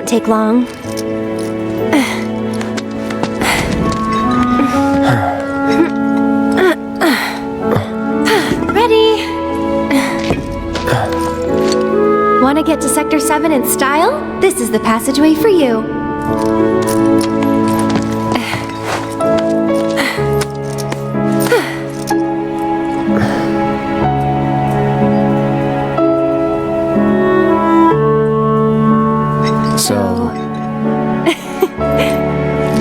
won't take long. Ready? Want to get to Sector 7 in style? This is the passageway for you. So...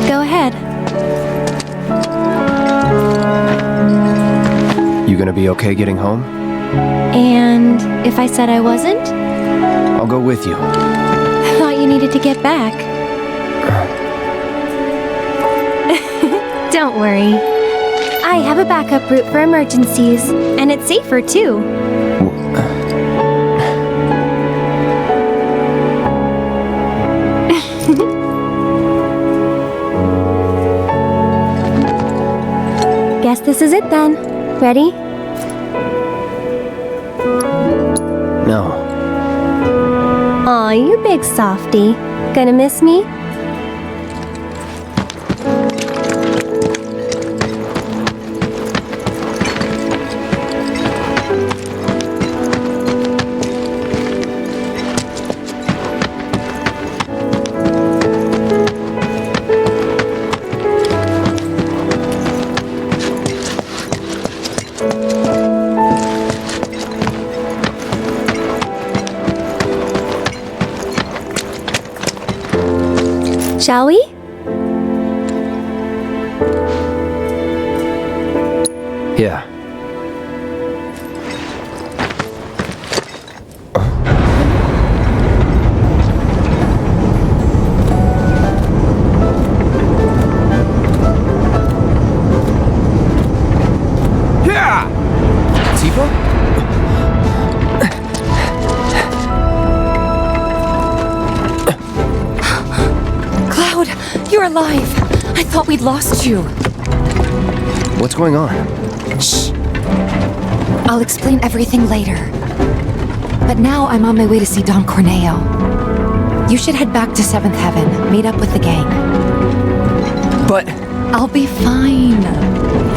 Go ahead. You gonna be okay getting home? And if I said I wasn't? I'll go with you. I thought you needed to get back. Don't worry. I have a backup route for emergencies, and it's safer too. Guess this is it then. Ready? No. Aw, you big softy. Gonna miss me? Shall we? Yeah. Yeah! Tifa? Cloud, you're alive. I thought we'd lost you. What's going on? Shh. I'll explain everything later. But now I'm on my way to see Don Corneo. You should head back to 7th Heaven, meet up with the gang. But... I'll be fine.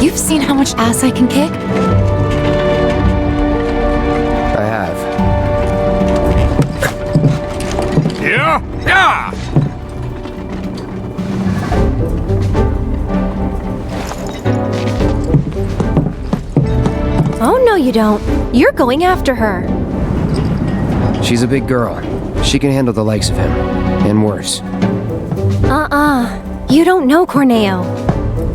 You've seen how much ass I can kick? I have. Yeah? Yeah! Oh, no you don't. You're going after her. She's a big girl. She can handle the likes of him. And worse. You don't know Corneo.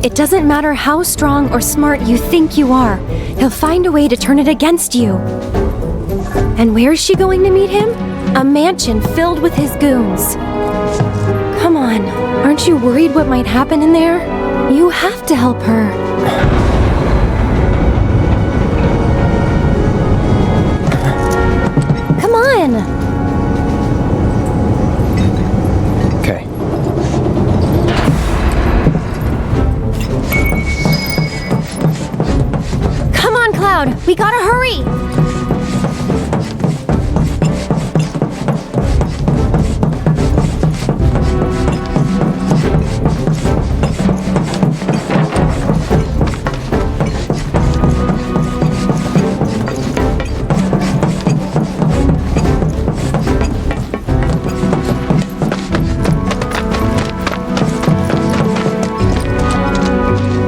It doesn't matter how strong or smart you think you are. He'll find a way to turn it against you. And where's she going to meet him? A mansion filled with his goons. Come on, aren't you worried what might happen in there? You have to help her. Come on! Okay. Come on, Cloud! We gotta hurry!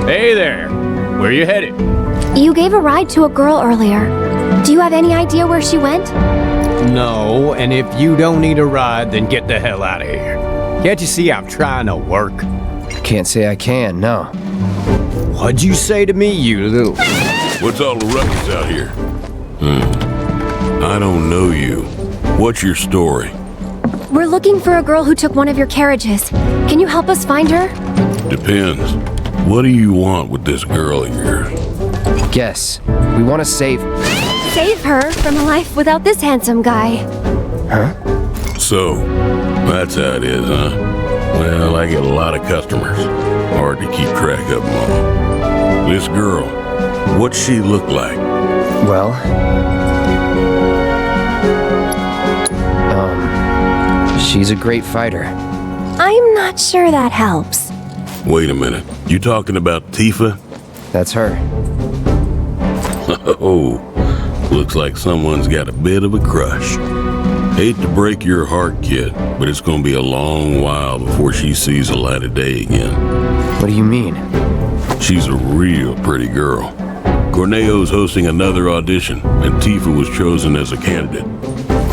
Hey there. Where you headed? You gave a ride to a girl earlier. Do you have any idea where she went? No, and if you don't need a ride, then get the hell out of here. Can't you see I'm trying to work? Can't say I can, no. What'd you say to me, you little... What's all the ruckus out here? I don't know you. What's your story? We're looking for a girl who took one of your carriages. Can you help us find her? Depends. What do you want with this girl of yours? Guess. We want to save... Save her from a life without this handsome guy. Huh? So, that's how it is, huh? Well, I get a lot of customers. Hard to keep track of them all. This girl, what's she look like? Well... She's a great fighter. I'm not sure that helps. Wait a minute. You talking about Tifa? That's her. Oh, looks like someone's got a bit of a crush. Hate to break your heart, kid, but it's gonna be a long while before she sees the light of day again. What do you mean? She's a real pretty girl. Corneo's hosting another audition, and Tifa was chosen as a candidate.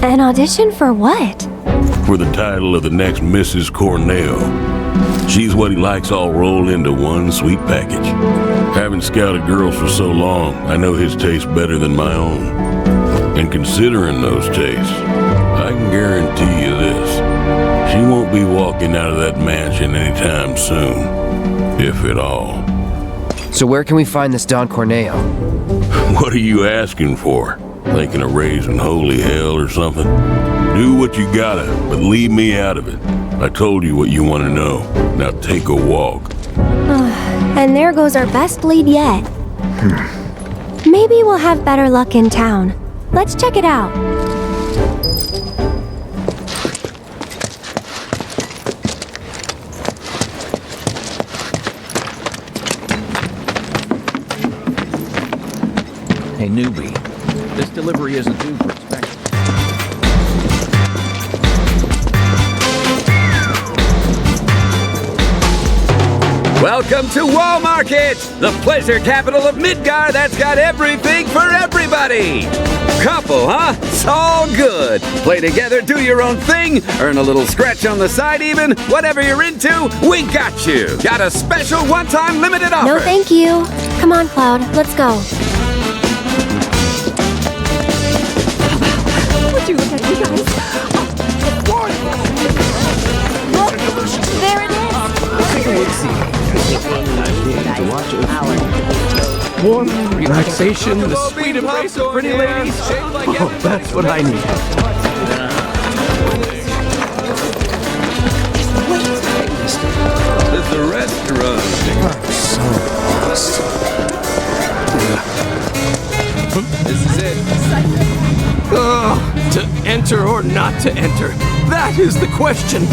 An audition for what? For the title of the next Mrs. Corneo. She's what he likes all rolled into one sweet package. Having scouted girls for so long, I know his taste better than my own. And considering those tastes, I can guarantee you this. She won't be walking out of that mansion anytime soon. If at all. So where can we find this Don Corneo? What are you asking for? Thinking of raising holy hell or something? Do what you gotta, but leave me out of it. I told you what you want to know. Now take a walk. And there goes our best lead yet. Maybe we'll have better luck in town. Let's check it out. Hey, newbie. This delivery isn't due for inspection. Welcome to Wall Market, the pleasure capital of Midgar that's got everything for everybody. Couple, huh? It's all good. Play together, do your own thing, earn a little scratch on the side even. Whatever you're into, we got you. Got a special one-time limited offer. No, thank you. Come on, Cloud. Let's go. Would you look at me, guys? There it is. Warmth, relaxation, the sweet embrace of pretty ladies. Oh, that's what I need. This is a restaurant. So lost. This is it. To enter or not to enter? That is the question.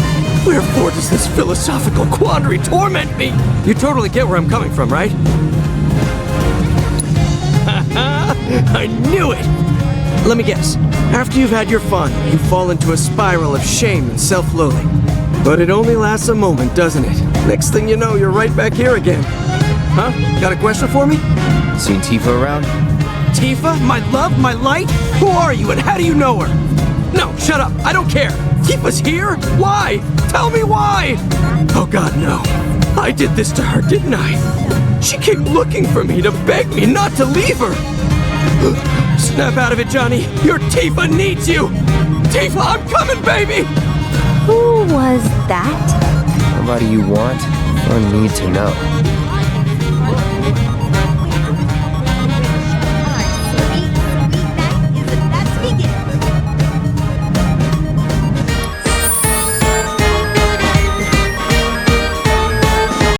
Wherefore does this philosophical quandary torment me? You totally get where I'm coming from, right? I knew it! Let me guess. After you've had your fun, you fall into a spiral of shame and self-loathing. But it only lasts a moment, doesn't it? Next thing you know, you're right back here again. Huh? Got a question for me? Seen Tifa around? Tifa? My love? My light? Who are you and how do you know her? No, shut up. I don't care. Tifa's here? Why? Tell me why! Oh God, no. I did this to her, didn't I? She came looking for me to beg me not to leave her. Snap out of it, Johnny. Your Tifa needs you. Tifa, I'm coming, baby! Who was that? Somebody you want or need to know.